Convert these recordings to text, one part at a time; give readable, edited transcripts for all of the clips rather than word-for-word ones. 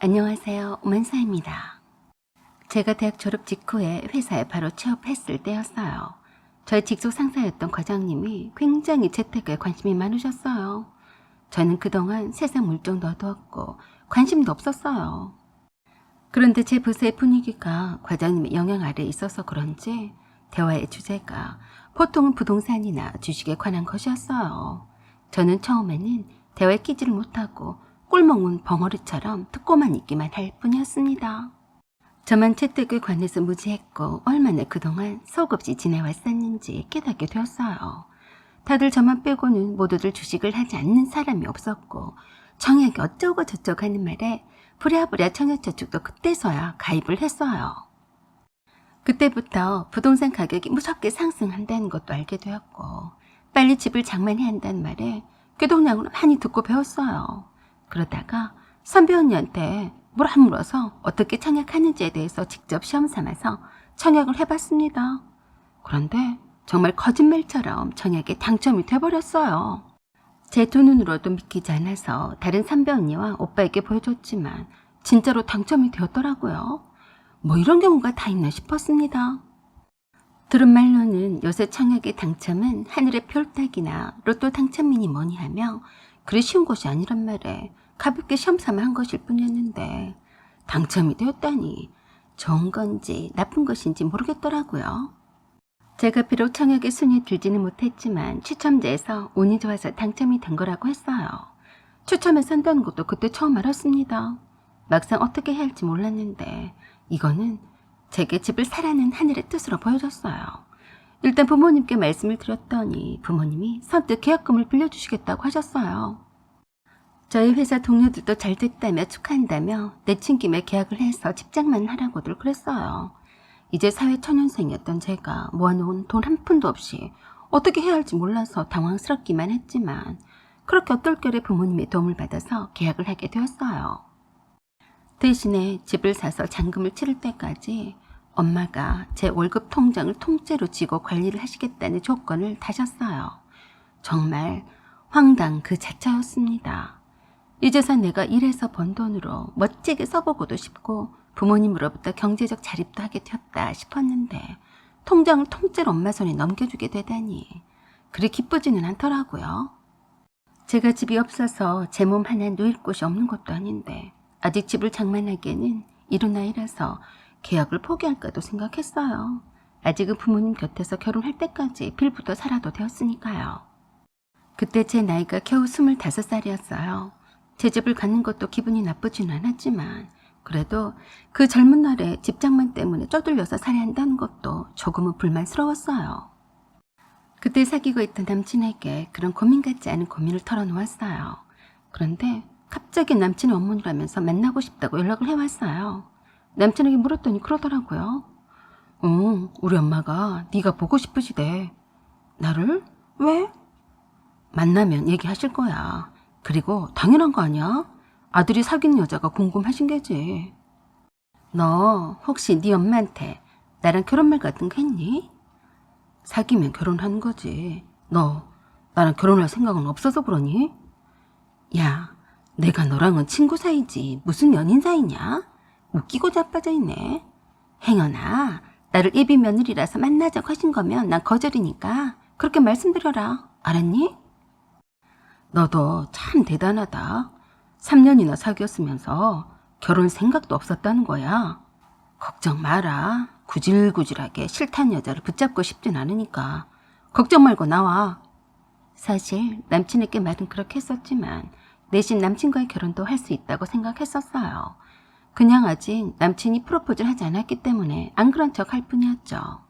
안녕하세요. 오만사입니다. 제가 대학 졸업 직후에 회사에 바로 취업했을 때였어요. 저의 직속 상사였던 과장님이 굉장히 재테크에 관심이 많으셨어요. 저는 그동안 세상 물정도 어두웠고 관심도 없었어요. 그런데 제 부서의 분위기가 과장님의 영향 아래에 있어서 그런지 대화의 주제가 보통은 부동산이나 주식에 관한 것이었어요. 저는 처음에는 대화에 끼지를 못하고 꿀먹은 벙어리처럼 듣고만 있기만 할 뿐이었습니다. 저만 재테크에 관해서 무지했고 얼마나 그동안 속없이 지내왔었는지 깨닫게 되었어요. 다들 저만 빼고는 모두들 주식을 하지 않는 사람이 없었고 청약이 어쩌고 저쩌고 하는 말에 부랴부랴 청약저축도 그때서야 가입을 했어요. 그때부터 부동산 가격이 무섭게 상승한다는 것도 알게 되었고 빨리 집을 장만해야 한다는 말에 꾀동냥으로 많이 듣고 배웠어요. 그러다가 선배 언니한테 뭘 안 물어서 어떻게 청약하는지에 대해서 직접 시험 삼아서 청약을 해봤습니다. 그런데 정말 거짓말처럼 청약에 당첨이 돼버렸어요. 제 두 눈으로도 믿기지 않아서 다른 선배 언니와 오빠에게 보여줬지만 진짜로 당첨이 되었더라고요. 뭐 이런 경우가 다 있나 싶었습니다. 들은 말로는 요새 청약의 당첨은 하늘의 별따기나 로또 당첨민이 뭐니 하며 그리 쉬운 것이 아니란 말에 가볍게 시험 삼아 한 것일 뿐이었는데 당첨이 되었다니 좋은 건지 나쁜 것인지 모르겠더라고요. 제가 비록 청약의 순위에 들지는 못했지만 추첨제에서 운이 좋아서 당첨이 된 거라고 했어요. 추첨에 산다는 것도 그때 처음 알았습니다. 막상 어떻게 해야 할지 몰랐는데 이거는 제게 집을 사라는 하늘의 뜻으로 보여졌어요. 일단 부모님께 말씀을 드렸더니 부모님이 선뜻 계약금을 빌려주시겠다고 하셨어요. 저희 회사 동료들도 잘 됐다며 축하한다며 내친 김에 계약을 해서 집장만 하라고들 그랬어요. 이제 사회 초년생이었던 제가 모아놓은 돈 한 푼도 없이 어떻게 해야 할지 몰라서 당황스럽기만 했지만 그렇게 어떨결에 부모님의 도움을 받아서 계약을 하게 되었어요. 대신에 집을 사서 잔금을 치를 때까지 엄마가 제 월급 통장을 통째로 쥐고 관리를 하시겠다는 조건을 다셨어요. 정말 황당 그 자체였습니다. 이제서 내가 일해서 번 돈으로 멋지게 써보고도 싶고 부모님으로부터 경제적 자립도 하게 되었다 싶었는데 통장을 통째로 엄마 손에 넘겨주게 되다니 그리 기쁘지는 않더라고요. 제가 집이 없어서 제 몸 하나 누일 곳이 없는 것도 아닌데 아직 집을 장만하기에는 이른 나이라서 계약을 포기할까도 생각했어요. 아직은 부모님 곁에서 결혼할 때까지 빌부터 살아도 되었으니까요. 그때 제 나이가 겨우 25살이었어요. 제 집을 갖는 것도 기분이 나쁘지는 않았지만 그래도 그 젊은 날에 집장만 때문에 쪼들려서 살아야 한다는 것도 조금은 불만스러웠어요. 그때 사귀고 있던 남친에게 그런 고민 같지 않은 고민을 털어놓았어요. 그런데 갑자기 남친의 어머니라면서 만나고 싶다고 연락을 해왔어요. 남친에게 물었더니 그러더라고요. 우리 엄마가 네가 보고 싶으시대. 나를? 왜? 만나면 얘기하실 거야. 그리고 당연한 거 아니야? 아들이 사귀는 여자가 궁금하신 게지. 너 혹시 네 엄마한테 나랑 결혼말 같은 거 했니? 사귀면 결혼하는 거지. 너 나랑 결혼할 생각은 없어서 그러니? 야, 내가 너랑은 친구 사이지 무슨 연인 사이냐? 웃기고 자빠져 있네. 행여나 나를 예비 며느리라서 만나자고 하신 거면 난 거절이니까 그렇게 말씀드려라. 알았니? 너도 참 대단하다. 3년이나 사귀었으면서 결혼 생각도 없었다는 거야. 걱정 마라. 구질구질하게 싫다는 여자를 붙잡고 싶진 않으니까 걱정 말고 나와. 사실 남친에게 말은 그렇게 했었지만 내심 남친과의 결혼도 할 수 있다고 생각했었어요. 그냥 아직 남친이 프로포즈를 하지 않았기 때문에 안 그런 척 할 뿐이었죠.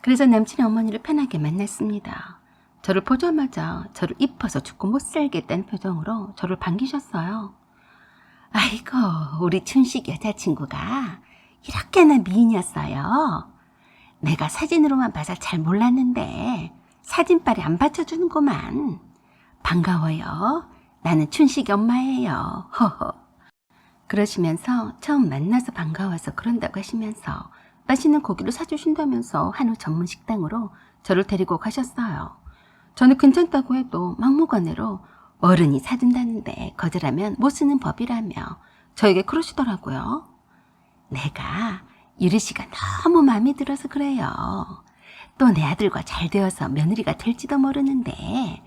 그래서 남친의 어머니를 편하게 만났습니다. 저를 보자마자 저를 입어서 죽고 못 살겠다는 표정으로 저를 반기셨어요. 아이고, 우리 춘식 여자친구가 이렇게나 미인이었어요. 내가 사진으로만 봐서 잘 몰랐는데 사진빨이 안 받쳐주는구만. 반가워요. 나는 춘식이 엄마예요. 허허. 그러시면서 처음 만나서 반가워서 그런다고 하시면서 맛있는 고기를 사주신다면서 한우 전문 식당으로 저를 데리고 가셨어요. 저는 괜찮다고 해도 막무가내로 어른이 사준다는데 거절하면 못 쓰는 법이라며 저에게 그러시더라고요. 내가 유리 씨가 너무 마음에 들어서 그래요. 또 내 아들과 잘 되어서 며느리가 될지도 모르는데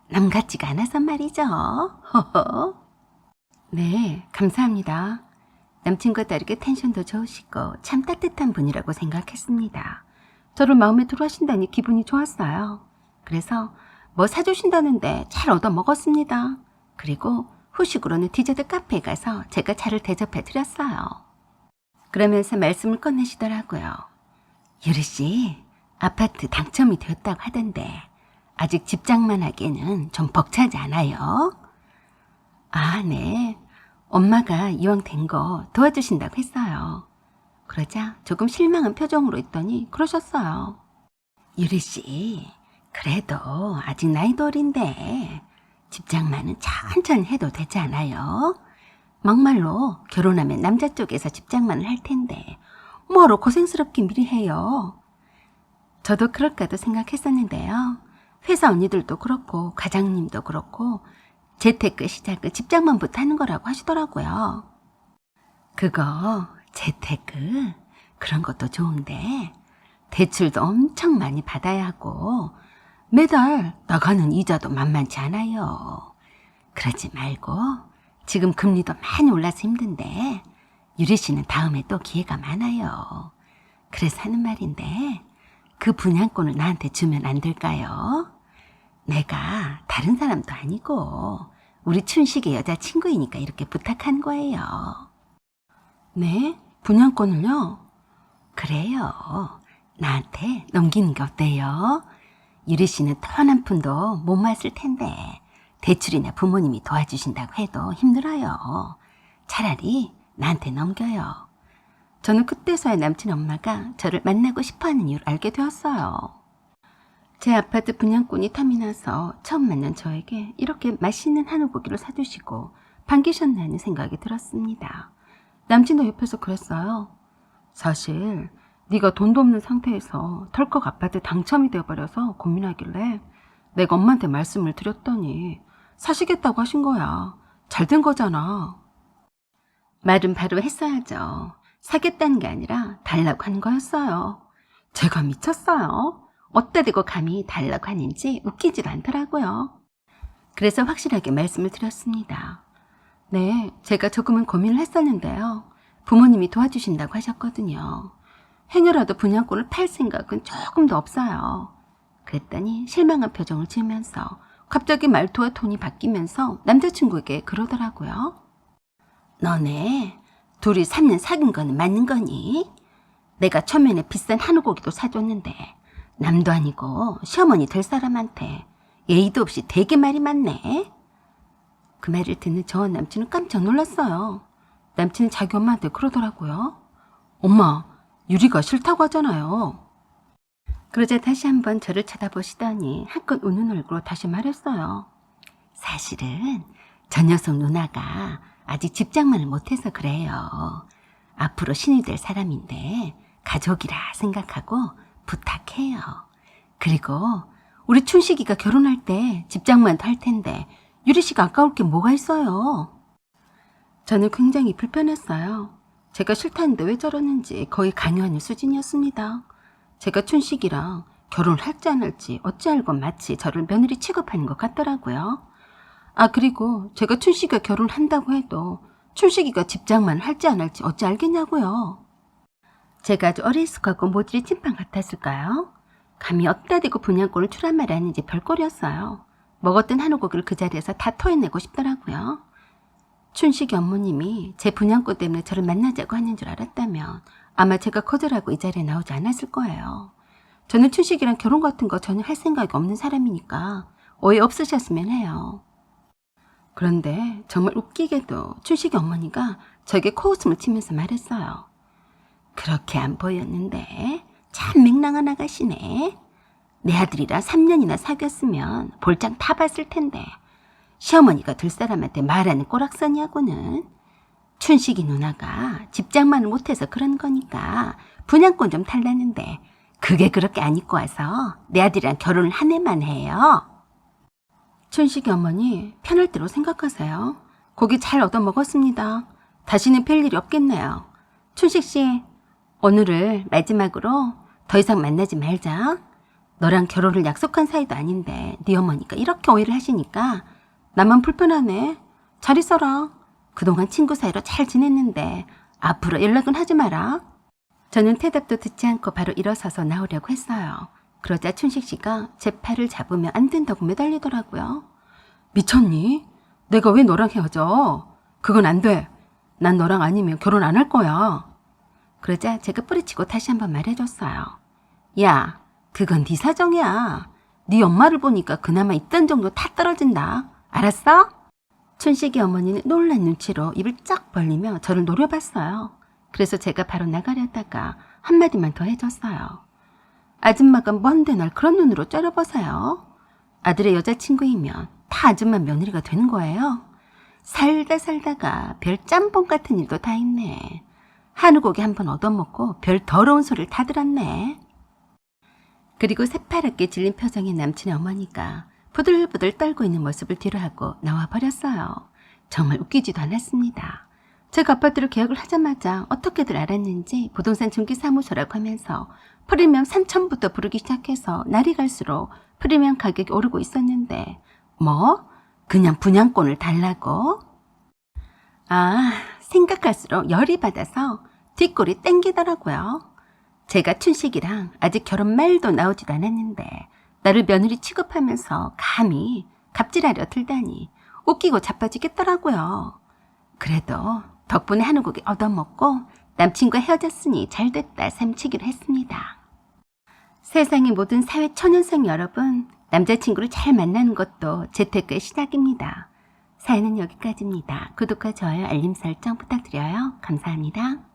남 같지가 않아서 말이죠. 허허. 네, 감사합니다. 남친과 다르게 텐션도 좋으시고 참 따뜻한 분이라고 생각했습니다. 저를 마음에 들어 하신다니 기분이 좋았어요. 그래서 뭐 사주신다는데 잘 얻어 먹었습니다. 그리고 후식으로는 디저트 카페에 가서 제가 차를 대접해 드렸어요. 그러면서 말씀을 꺼내시더라고요. 유리 씨, 아파트 당첨이 되었다고 하던데 아직 집장만 하기에는 좀 벅차지 않아요? 아, 네. 엄마가 이왕 된 거 도와주신다고 했어요. 그러자 조금 실망한 표정으로 있더니 그러셨어요. 유리 씨, 그래도 아직 나이도 어린데 집장만은 천천히 해도 되지 않아요? 막말로 결혼하면 남자 쪽에서 집장만을 할 텐데 뭐하러 고생스럽게 미리 해요? 저도 그럴까도 생각했었는데요. 회사 언니들도 그렇고 과장님도 그렇고 재테크 시작은 집장만부터 하는 거라고 하시더라고요. 그거 재테크 그런 것도 좋은데 대출도 엄청 많이 받아야 하고 매달 나가는 이자도 만만치 않아요. 그러지 말고 지금 금리도 많이 올라서 힘든데 유리 씨는 다음에 또 기회가 많아요. 그래서 하는 말인데 그 분양권을 나한테 주면 안 될까요? 내가 다른 사람도 아니고 우리 춘식의 여자친구이니까 이렇게 부탁한 거예요. 네? 분양권을요? 그래요. 나한테 넘기는 게 어때요? 유리 씨는 돈 한 푼도 못 맞을 텐데 대출이나 부모님이 도와주신다고 해도 힘들어요. 차라리 나한테 넘겨요. 저는 그때서야 남친 엄마가 저를 만나고 싶어하는 이유를 알게 되었어요. 제 아파트 분양권이 탐이 나서 처음 만난 저에게 이렇게 맛있는 한우고기를 사주시고 반기셨나 하는 생각이 들었습니다. 남친도 옆에서 그랬어요. 사실 네가 돈도 없는 상태에서 덜컥 아파트 당첨이 되어버려서 고민하길래 내가 엄마한테 말씀을 드렸더니 사시겠다고 하신 거야. 잘 된 거잖아. 말은 바로 했어야죠. 사겠다는 게 아니라 달라고 한 거였어요. 제가 미쳤어요. 어디다 대고 감히 달라고 하는지 웃기지도 않더라고요. 그래서 확실하게 말씀을 드렸습니다. 네, 제가 조금은 고민을 했었는데요. 부모님이 도와주신다고 하셨거든요. 행여라도 분양권을 팔 생각은 조금도 없어요. 그랬더니 실망한 표정을 지으면서 갑자기 말투와 톤이 바뀌면서 남자친구에게 그러더라고요. 너네 둘이 3년 사귄 거는 맞는 거니? 내가 처음에는 비싼 한우고기도 사줬는데 남도 아니고 시어머니 될 사람한테 예의도 없이 되게 말이 많네. 그 말을 듣는 저 남친은 깜짝 놀랐어요. 남친은 자기 엄마한테 그러더라고요. 엄마, 유리가 싫다고 하잖아요. 그러자 다시 한번 저를 쳐다보시더니 한껏 우는 얼굴로 다시 말했어요. 사실은 저 녀석 누나가 아직 집장만을 못해서 그래요. 앞으로 신이 될 사람인데 가족이라 생각하고 부탁해요. 그리고 우리 춘식이가 결혼할 때 집장만도 할 텐데 유리 씨가 아까울 게 뭐가 있어요. 저는 굉장히 불편했어요. 제가 싫다는데 왜 저러는지 거의 강요하는 수준이었습니다. 제가 춘식이랑 결혼을 할지 안 할지 어찌 알고 마치 저를 며느리 취급하는 것 같더라고요. 아, 그리고 제가 춘식이가 결혼한다고 해도 춘식이가 집장만을 할지 안 할지 어찌 알겠냐고요. 제가 아주 어리숙하고 모질이 찐빵 같았을까요? 감히 어디다 대고 분양권을 출한 말이 아닌지 별꼴이었어요. 먹었던 한우고기를 그 자리에서 다 토해내고 싶더라고요. 춘식이 어머님이 제 분양권 때문에 저를 만나자고 하는 줄 알았다면 아마 제가 거절하고 이 자리에 나오지 않았을 거예요. 저는 춘식이랑 결혼 같은 거 전혀 할 생각이 없는 사람이니까 오해 없으셨으면 해요. 그런데 정말 웃기게도 춘식이 어머니가 저에게 코웃음을 치면서 말했어요. 그렇게 안 보였는데 참 맹랑한 아가씨네. 내 아들이랑 3년이나 사귀었으면 볼장 타봤을 텐데 시어머니가 될 사람한테 말하는 꼬락서니하고는. 춘식이 누나가 집장만을 못해서 그런 거니까 분양권 좀 달라는데 그게 그렇게 안 입고 와서 내 아들이랑 결혼을 한 해만 해요. 춘식이 어머니 편할 대로 생각하세요. 고기 잘 얻어먹었습니다. 다시는 뵐 일이 없겠네요. 춘식 씨, 오늘을 마지막으로 더 이상 만나지 말자. 너랑 결혼을 약속한 사이도 아닌데 네 어머니가 이렇게 오해를 하시니까 나만 불편하네. 잘 있어라. 그동안 친구 사이로 잘 지냈는데 앞으로 연락은 하지 마라. 저는 대답도 듣지 않고 바로 일어서서 나오려고 했어요. 그러자 춘식 씨가 제 팔을 잡으며 안 된다고 매달리더라고요. 미쳤니? 내가 왜 너랑 헤어져? 그건 안 돼. 난 너랑 아니면 결혼 안 할 거야. 그러자 제가 뿌리치고 다시 한번 말해줬어요. 야, 그건 네 사정이야. 네 엄마를 보니까 그나마 있던 정도 다 떨어진다. 알았어? 춘식이 어머니는 놀란 눈치로 입을 쫙 벌리며 저를 노려봤어요. 그래서 제가 바로 나가려다가 한마디만 더 해줬어요. 아줌마가 뭔데 날 그런 눈으로 째려보세요. 아들의 여자친구이면 다 아줌마 며느리가 되는 거예요. 살다가 별 짬뽕 같은 일도 다 있네. 한우고기 한 번 얻어먹고 별 더러운 소리를 다 들었네. 그리고 새파랗게 질린 표정의 남친의 어머니가 부들부들 떨고 있는 모습을 뒤로하고 나와 버렸어요. 정말 웃기지도 않았습니다. 제가 아파트를 계약을 하자마자 어떻게들 알았는지 부동산 중개사무소라고 하면서 프리미엄 3,000부터 부르기 시작해서 날이 갈수록 프리미엄 가격이 오르고 있었는데 뭐? 그냥 분양권을 달라고? 아, 생각할수록 열이 받아서 뒷골이 땡기더라고요. 제가 춘식이랑 아직 결혼 말도 나오지도 않았는데 나를 며느리 취급하면서 감히 갑질하려 들다니 웃기고 자빠지겠더라고요. 그래도 덕분에 한우고기 얻어먹고 남친과 헤어졌으니 잘됐다 셈치기로 했습니다. 세상의 모든 사회 초년생 여러분, 남자친구를 잘 만나는 것도 재테크의 시작입니다. 사연은 여기까지입니다. 구독과 좋아요, 알림 설정 부탁드려요. 감사합니다.